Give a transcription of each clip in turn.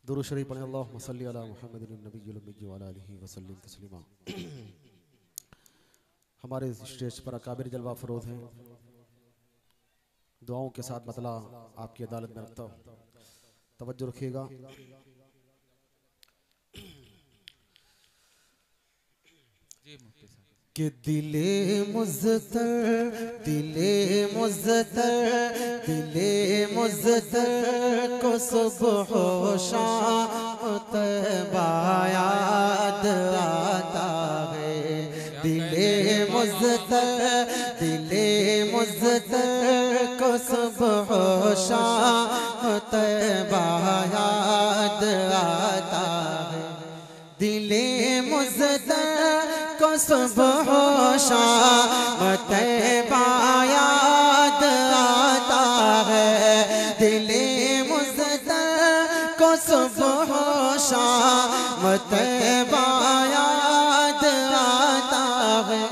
दुरूद शरीफ पढ़ें। अल्लाहुम्मा सल्ली अला मुहम्मदिन नबिय्यिल उम्मी व अला आलिहि व सल्लिम तस्लीमा। हमारे स्टेज पर अकाबिर जलवा फरोज हैं। दुआओं के साथ मतला आपकी अदालत में रखता हूँ, तवज्जो रखिएगा। कि दिले मुज़्तर को सुबह शाम तैबा याद आता है। दिले मुज़्तर को सुबह शाम तैबा याद आता है। दिले मुज़्तर को सुबह शाम तैबा याद आता है। दिले मुज़्तर को सुबह शाम तैबा याद आता है।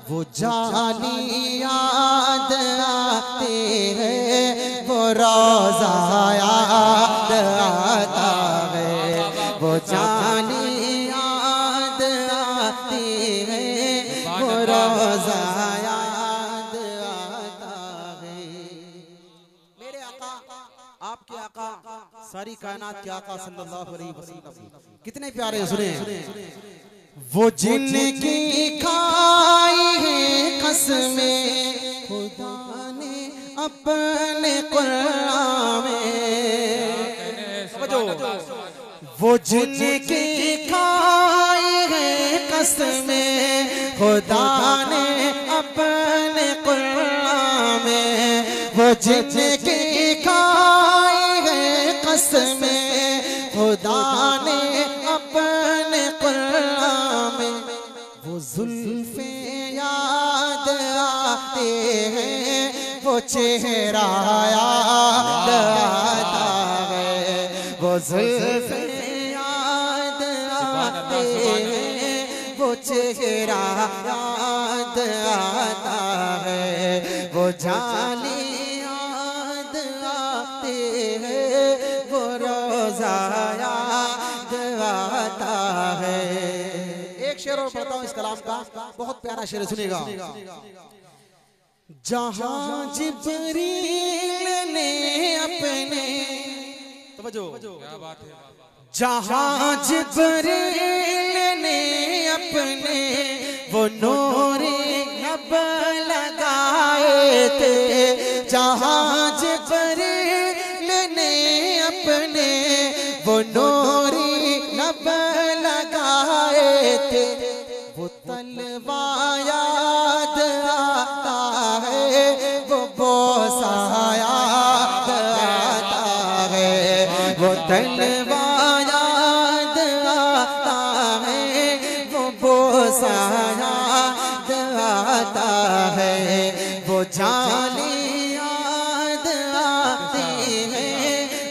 वो जानी याद आते हैं, वो रोज़ा याद आता है। वो जानी याद आती है, वो रोज़ा याद आता है। मेरे आका, आपके आका, सारी कायनात के आका सल्लल्लाहु अलैहि वसल्लम कितने प्यारे सुने। वो जिनकी खाई है कसमें खुदा ने अपने कुरान में। वो जिनकी खाई है कसमें खुदा ने अपने कुरान में। वो जिनकी खाई है कसमें खुदा ने अपने कुरान में। वो जुल्फ़े याद आते हैं, वो चेहरा याद आता है। वो जुल्फ़े याद आते हैं, वो चेहरा याद आता है। वो जाली याद आते हैं, वो रोज़ा याद आता है। एक शेर और पढ़ता हूँ इस कलाम का, बहुत प्यारा शेर सुनिएगा। जहाँ जिब्रील ने अपने, क्या बात है, जहाँ जिब्रील ने अपने वो नूरे लब लगाए थे। जहाँ जिब्रील ने अपने वो नूरे लब लगाए थे। वो तलवा याद आता है, वो बोसा याद आता है। वो तलवा याद आता है, वो बोसा याद आता है। वो जाली याद आती है,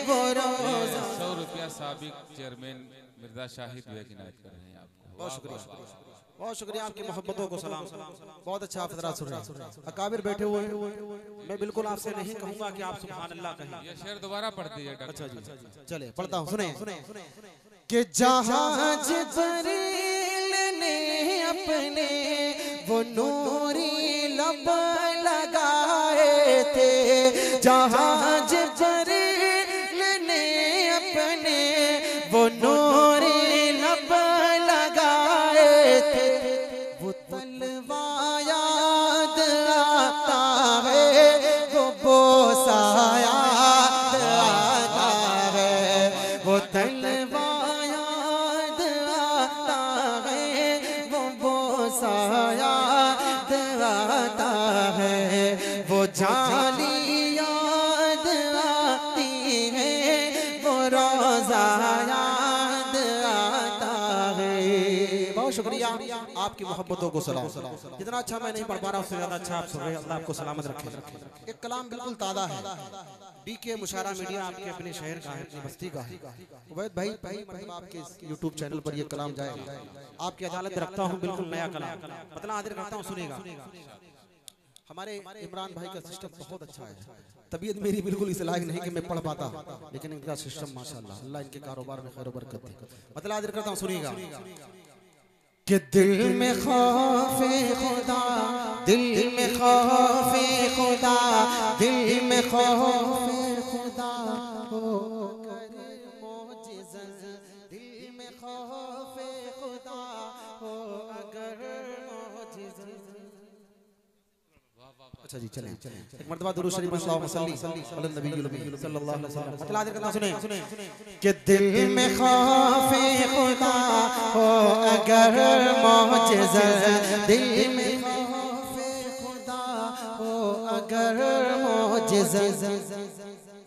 वो रोज़ा। 100 रुपया साबिक चेयरमैन मिर्जा शाहिद भाई की नायत कर रहे हैं आपको। बहुत शुक्रिया, बहुत शुक्रिया। आपकी मोहब्बतों को सलाम। बहुत अच्छा आप हज़रात सुन रहे हैं। अकाबिर बैठे हुए हैं, मैं बिल्कुल आपसे नहीं कहूँगा कि आप सुभान अल्लाह कहें। ये शेर दोबारा पढ़ दीजिए। अच्छा जी, चले पढ़ता हूँ, सुने। कि जहाँ जिब्रील ने अपने वो नूरी लब लगाए थे। जहाँ जिब्रील ने अपने वो नूरी लब लगाए थे। वो तलवा याद आता है, वो बोसा याद आता है। वो तलवा याद आता है, वो बोसा याद आता है। वो जाली याद आती है, वो रोज़ा याद आता है। बहुत शुक्रिया, आपकी मोहब्बतों को सलाम। जितना अच्छा मैं नहीं पढ़ पा रहा उससे ज्यादा अच्छा आप सुन रहे हैं। अल्लाह आपको सलामत रखे। एक कलाम बिल्कुल ताज़ा है, बीके मुशारा मीडिया आपके अपने शहर का है, अपनी बस्ती का है। उबैद भाई मतलब आपके यूट्यूब चैनल पर ये कलाम जाएगा। आपकी अदालत रखता हूँ, बिल्कुल नया कलाम, मतलब हाजिर करता हूँ, सुनेगा। हमारे इमरान भाई का सिस्टम बहुत अच्छा है। तबीयत मेरी बिल्कुल इस लायक नहीं कि मैं पढ़ पाता, लेकिन इनका सिस्टम माशाल्लाह, अल्लाह इनके कारोबार में खैर बरकत दे। मतलब हाजिर करता हूँ, सुनिएगा कि दिल में खौफे खुदा, दिल में खौफे खुदा, दिल में खौफे खुदा हो करे मौजिज़ा, दिल में खौफे खुदा हो अगर मौजिज़ा। अच्छा जी, चलें एक मर्तबा दुरूद शरीफ में सल्लल्लाहु अलैहि वसल्लम मतलब आदर करना सुने कि दिल में खौफे खुदा हो अगर मौजिज़ा, दिल में खौफे खुदा हो अगर मौजिज़ा,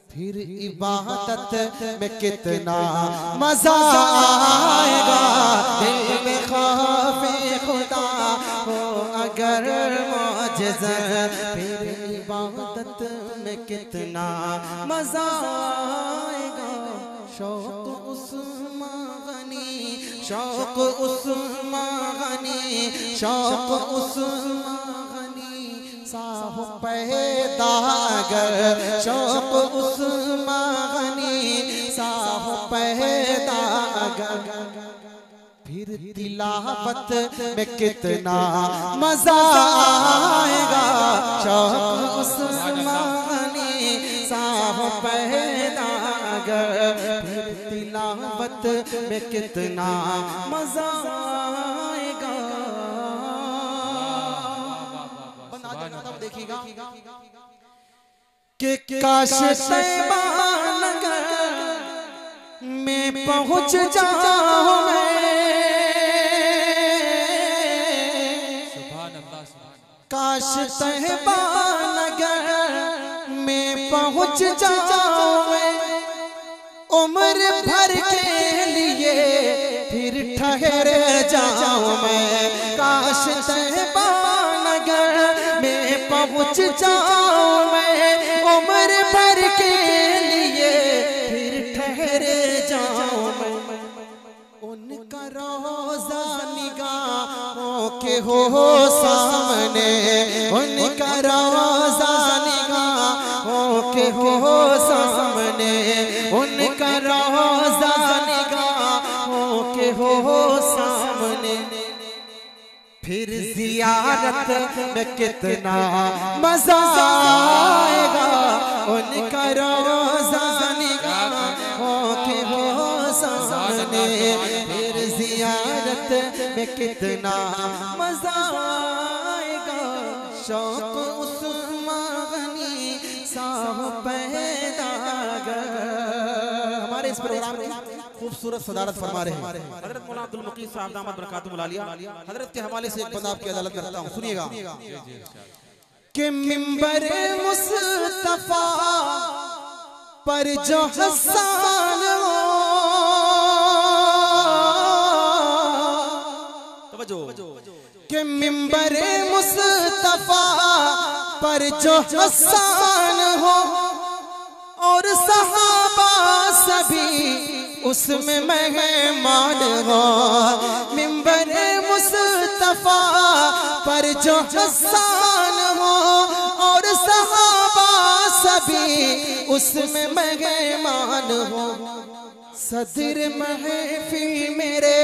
फिर इबादत में कितना मजा आएगा। दिल में खौफे खुदा हो अगर मौजिज़ा, फिर इबादत में कितना मजा आएगा। शौक उस्मान गनी, शौक उस्मान गनी, शौक उस्मान गनी साहु पैदा अगर, शौक उस्मान गनी साहु पैदा अगर, फिर तिलावत में कितना मजा आएगा। शौक उस्मान गनी साहु पैदा अगर, फिर तिलावत में कितना मजा आएगा। देखिएगा कि काश तैबा नगर में पहुंच जाऊं मैं, काश तैबा नगर में पहुंच जाऊं मैं, उम्र भर के लिए फिर ठहर जाऊं मैं। काश तैबा नगर में पहुंच जाऊं मैं, उम्र भर के लिए फिर ठहर जाऊं मैं। उनका रोज़ा निगाहों के हो सामने, उनका रोज़ा निगाहों के हो सामने, उनका रोज़ा निगाहों के हो सामने, फिर ज़ियारत में कितना मज़ा आएगा। उनका रोज़ा निगाहों के हो सामने, फिर ज़ियारत में कितना मज़ा आएगा। शौक उस्मान गनी साहु पैदा अगर। हमारे इस प्रोग्राम में खूबसूरत सदारत फरमा रहे हैं हजरत मौलाना अब्दुल मुकीम साहब दामद बरकातुहुल आलिया। हजरत के हवाले से एक बंदा आपकी अदालत में रखता हूँ, सुनिएगा कि मिंबर मुस्तफा पर जो हसन हो, कि मिंबर मुस्तफा पर जो हसन हो और सहाबा सभी उसमें मेहमान हो। मिंबर मुस्तफा पर जो हसन हो और सहाबा सभी उसमें मेहमान हो। सदर महफिल मेरे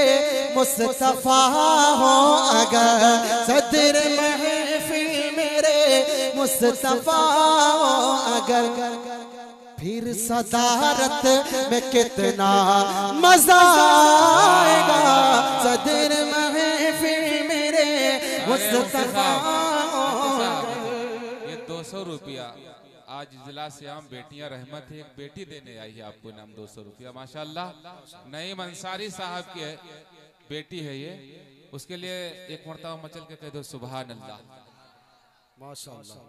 मुस्तफा हो अगर, सदर महफिल मेरे मुस्तफा हो अगर, फिर सदारत में कितना मजा आएगा। सदर महफिल मेरे मुस्तफा हो। ये 200 रुपया आज जिला से आम बेटियां रहमत है, एक बेटी देने आई है आपको नाम 200 रुपया माशाल्लाह। नईम अंसारी साहब की बेटी है ये, उसके लिए एक मरतबा मचल के कह दो सुभान अल्लाह। माशाल्लाह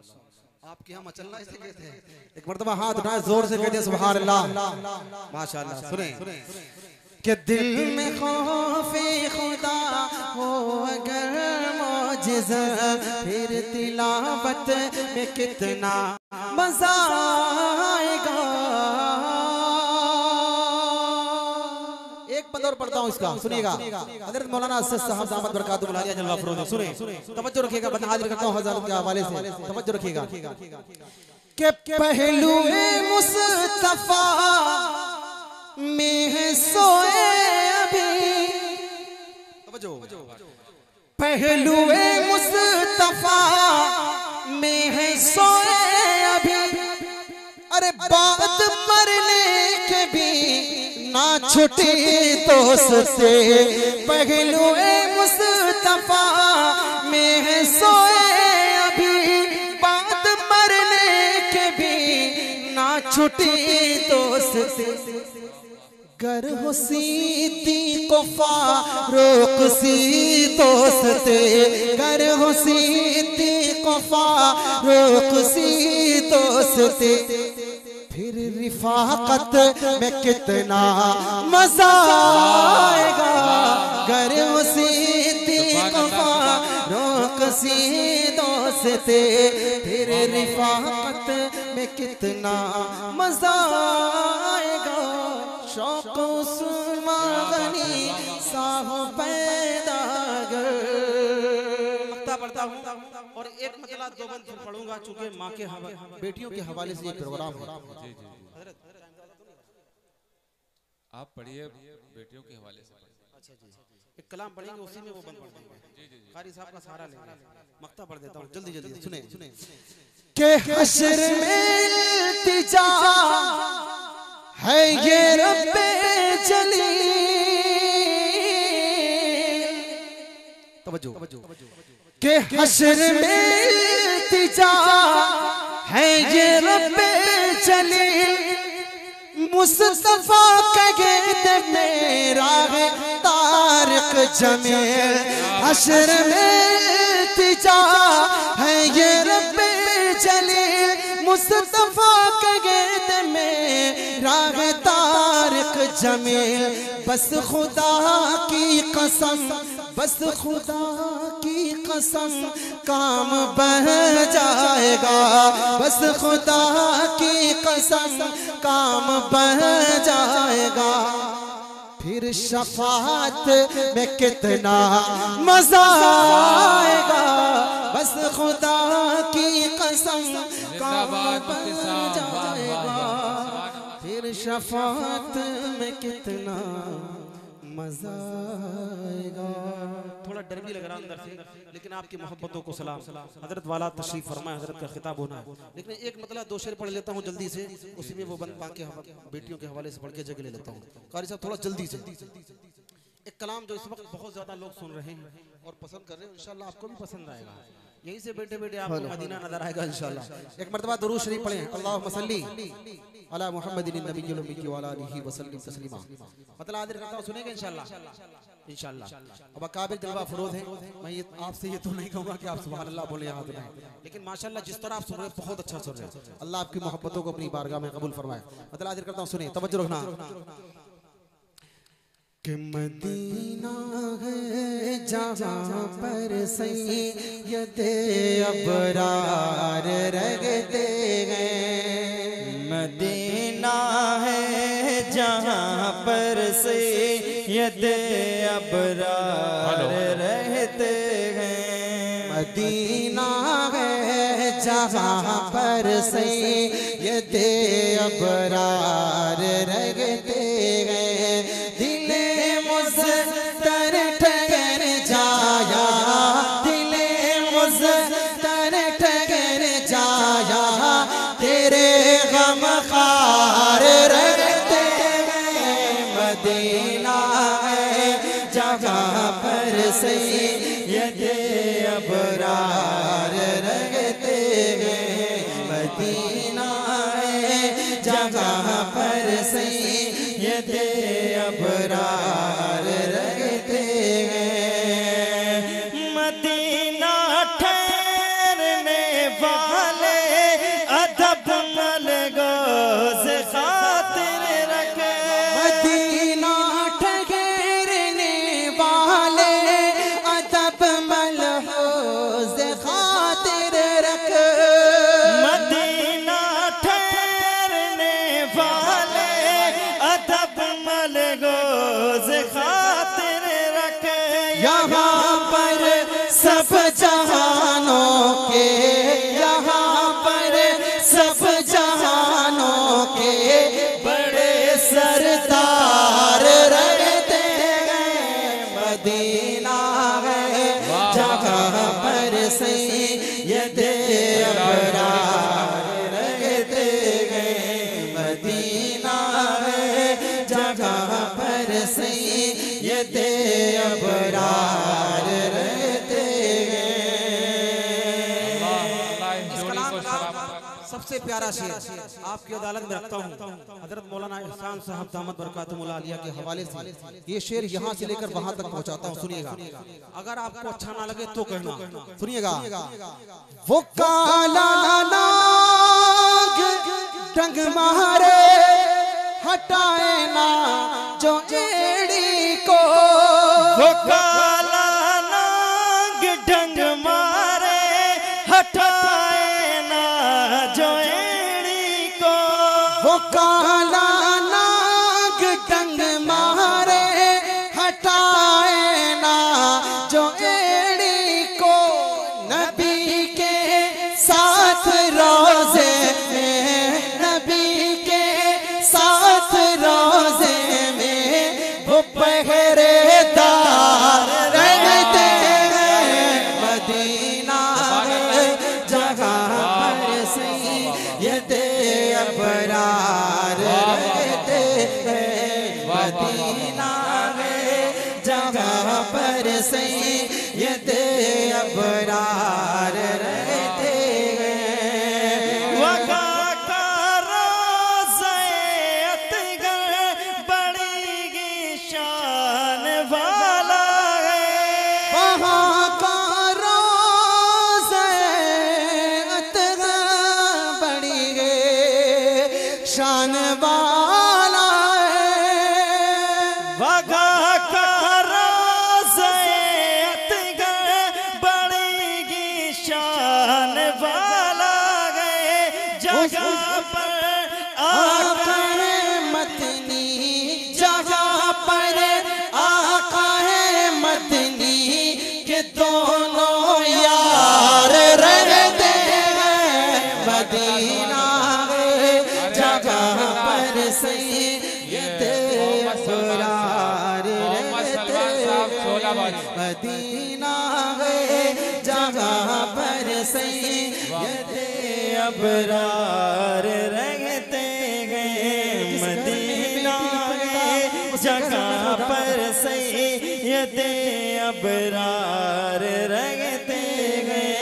आपके यहाँ मचलना इसे कहते हैं। एक मरतबा हाथ उठाए जोर से कहते हैं सुभान अल्लाह। माशाल्लाह सुने कि दिल में खौफे खुदा हो अगर मौजिज़ा, फिर तिलावत में कितना मजा आएगा। एक एक बंद और पढ़ता हूँ इसका, सुनिएगा। हज़रत मौलाना असद साहब दामद बरकातुहू मुलालिया जलवा फरोज़, सुने तवज्जो रखिएगा, बंद हाजिर करता हूँ हज़रत के हवाले से, तवज्जो रखिएगा। के पहलुए मुस्तफा में है सोए अभी, पहलुए मुस्तफा में है सोए अभी, अरे बात मरने के भी ना छुटे दोस्ते, पहलुए मुस्तफा में है सोए अभी, बात मरने के भी ना छुटे दोस्ते, गर हो सीती को फारूक सी दोस्ते, गर हो सीती को फारूक सी दोस्ते, फिर रिफाकत में कितना मजा आएगा, गर हो सीती को फारूक सी दोस्ते, फिर रिफाकत में कितना मजा आएगा, शौक़ उस्मान गनी साहो पैदा कर। पढ़ता हूँ और एक मतलब दो बंद फिर पढ़ूंगा, चूंकि माँ के बेटियों के हवाले से ये प्रोग्राम है। आप पढ़िए बेटियों के हवाले से। अच्छा जी, एक कलाम पढ़ेंगे, उसी में वो बंद पढ़ देंगे। कारी साहब का सहारा लेंगे। मक्ता पढ़ देता हूँ, जल्दी जल्दी सुने। के हश्र में इल्तिजा है ये रब्बे जलील, तवज्जो, के हश्र में इल्तिजा है ये रब्बे जलील, मुस्तफा कहे मेरा है तारिक जमील, हश्र में इल्तिजा है ये रब्बे जलील, मुस्तफा कहे मेरा है तारिक जमील, बस खुदा की कसम, बस खुदा की कसम काम बह जाएगा, बस खुदा की कसम काम बह जाएगा, फिर शफाअत में कितना मजा आएगा, बस खुदा की कसम काम बह जाएगा, फिर शफाअत में कितना मजा आएगा। थोड़ा डर भी लग रहा अंदर से, लेकिन आपकी मोहब्बतों को सलाम। हजरत वाला तशरीफ फरमाए, हजरत का खिताब होना है, लेकिन एक मतलब दो शेर पढ़ लेता हूँ जल्दी से, उसी में वो बंद पाके बेटियों के हवाले से पढ़ के जगह ले लेता हूँ। कारी साहब थोड़ा जल्दी से एक कलाम जो इस वक्त बहुत ज्यादा लोग सुन रहे हैं और पसंद कर रहे हैं, इंशाल्लाह आपको भी पसंद आएगा, यहीं से बैठे बैठे आपको मदीना नजर आएगा इंशाल्लाह। एक मर्तबा दुरूद शरीफ पढ़ें, अल्लाहुम्मा सल्ली अला मुहम्मदिन नबिय्यिल उम्मी व अला आलिहि व सल्लिम तस्लीमा। मतलब हाजिर करता हूं, सुनेंगे इंशाल्लाह इंशाल्लाह। अब काबिल जलवा फरोज है, मैं ये आपसे ये तो नहीं कहूंगा कि आप सुभान अल्लाह बोले यहाँ तो नहीं, लेकिन माशाल्लाह जिस तरह आप सुन रहे हैं बहुत अच्छा सुन रहे हैं, अल्लाह आपकी मोहब्बतों को अपनी बारगाह में कबूल फरमाए। मतलब हाजिर करता हूं, सुनिए तवज्जो रखना। कि मदीना है जहाँ पर सैयदे अबरार रहते हैं, मदीना है जहाँ पर सैयदे अबरार रहते हैं, मदीना है जहाँ पर सैयदे अबरार रहते हैं, सैयदे अबरार रहते हैं, मदीना है जगह पर सैयदे अबरार रहते हैं, मदीना ठहरने वाले अदब मलगोज़ खातिर रखे, मदीना ठहरने वाले अदब मलगोज़ खातिर रखे, मदीना ठहरने वाले अदब अलगोज खातिर रखे यहाँ पर सब जहानों के, यहाँ पर सब जहानों के बड़े सरदार रहते हैं। मदीना है जहाँ पर सैयद अबरार रहते हैं। मदीना है जहाँ पर सैयद अबरार रहते हैं। सबसे प्यारा शेर आपकी अदालत में रखता हूँ, हजरत मौलाना एहसान साहब दामद बरकातुहुल आलिया के हवाले से। ये शेर यहाँ से लेकर वहां तक पहुँचाता हूँ, सुनिएगा। अगर आपको अच्छा ना लगे तो कहना, सुनिएगा। वो काला नाग डंग मारे हटाए ना जो एड़ी को, वो काला नाग डंग मारे हटाए ना जो एड़ी को, वो काला नाग डंग मारे हटाए ना जो एड़ी को। नबी के साथ रोजे में, नबी के साथ रोजे में वो पहरेदार रहते हैं। मदीना जगह पर सैयद अबरार रहते हैं। मदीना जगह पर सैयद अबरार रहते हैं। वका का रोज़े अतगर बड़ी शान वाला है, वहाँ का रोज़े अतगर बड़ी शान वाला है। वका का रोज़े अतगर बड़ी शान वाला है। जगह पर आका है मदनी, जगह पर आका है मदनी के दोनों यार रहते हैं। मदीना जगह पर सैयद अबरार रहते हैं। मदीना जगह पर सैयद अबरार रहते गए। मदीना जगह पर सैयद अबरार रहते गए।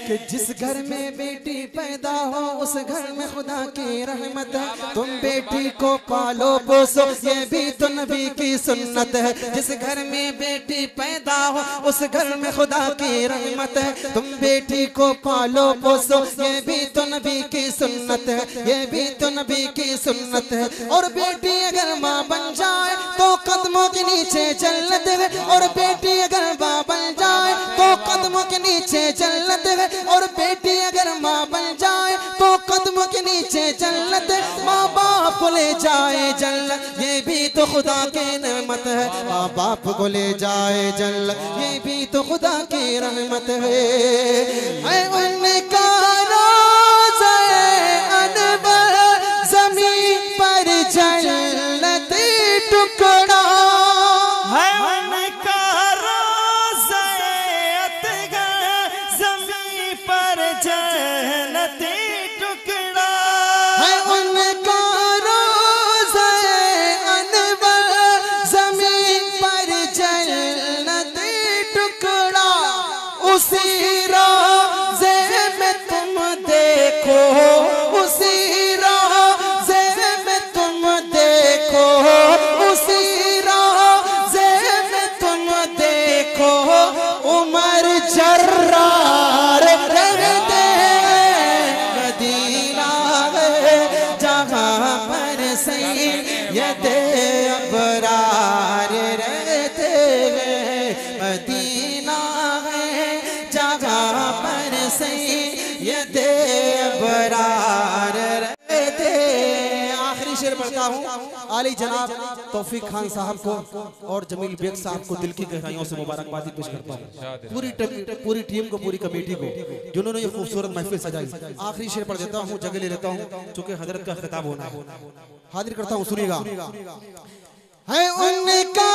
कि जिस घर में बेटी पैदा हो उस घर में खुदा की रहमत है। तुम बेटी को पालो पोसो ये भी तो नबी की सुन्नत है। जिस घर में बेटी पैदा हो उस घर में खुदा की रहमत है। तुम बेटी को पालो पोसो ये भी तो नबी की सुन्नत है, ये भी तो नबी की सुन्नत है। और बेटी अगर माँ बन जाए तो कदमों के नीचे जन्नत है। और बेटी अगर माँ बन जाए तो कदमों के नीचे जन्नत है। और बेटी अगर माँ बन जाए तो कदमों के नीचे जन्नत है। माँ बाप को ले जाए जन्नत ये भी तो खुदा की नेमत है। माँ बाप को ले जाए जन्नत ये भी तो खुदा की रहमत है। उनका रोज़ा अनवर ज़मीन पर जन्नती टुकड़ा है। उनका रोज़ा अतगर ज़मीन पर जन्नती टुकड़ा है। उनका रोज़ा अनवर ज़मीन पर जन्नती टुकड़ा। उसी रोज़े में तुम देखो, उसी रोज़े में तुम देखो, उसी रोज़े में तुम देखो उमर जर्रार रहते हैं। मदीना जगह पर सैयद अबरार रहते हैं। मदीना जगह पर सैयद अबरार रहते हैं। आखिरी शेर पढ़ता चाहता हूँ आली जनाब तौफीक खान साहब को और जमील बेग साहब को दिल की गहराइयों से मुबारकबाद पेश करता हूँ, पूरी टीम को, पूरी कमेटी को, जिन्होंने ये खूबसूरत महफिल सजाई। आखिरी शेर पढ़ देता हूँ, जगह ले लेता हूँ, चूंकि हजरत का खिताब होना है। हाजिर करता हूँ, सुनिएगा। है उनका